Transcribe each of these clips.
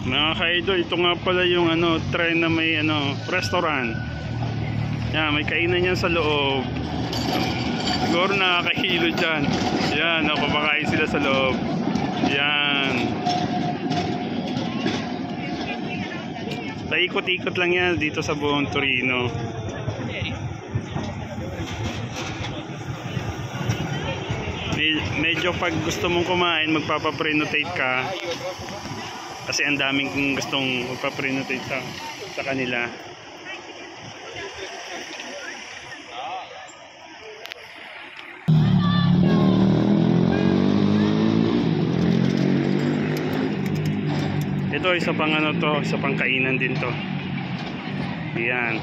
Mga ka-idol, ito nga pala yung tren na may restaurant. Yan, may kainan yan sa loob. Siguro nakakahilo dyan. Yan, napapakain sila sa loob. Yan. Paikot-ikot lang yan dito sa buong Torino. Medyo pag gusto mong kumain, magpapapre-notate ka. Kasi ang daming gustong magpapre-notate sa kanila. Ito isa pang isa pang kainan din to. Yan.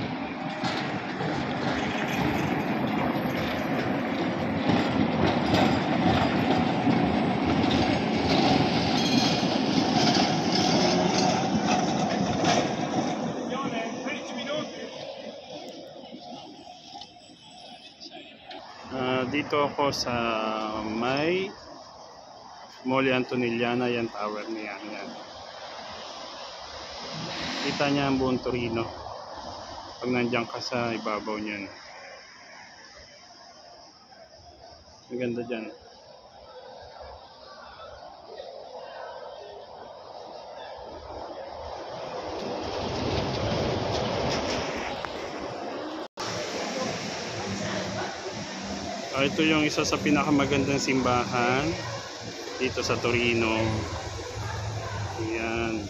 Dito ako sa may Mole Antonelliana, yan tower niya. Yan. Kita niya ang buong Torino pag nandiyan ka sa ibabaw niyan. Maganda dyan. Ito yung isa sa pinakamagandang simbahan dito sa Torino. Yan.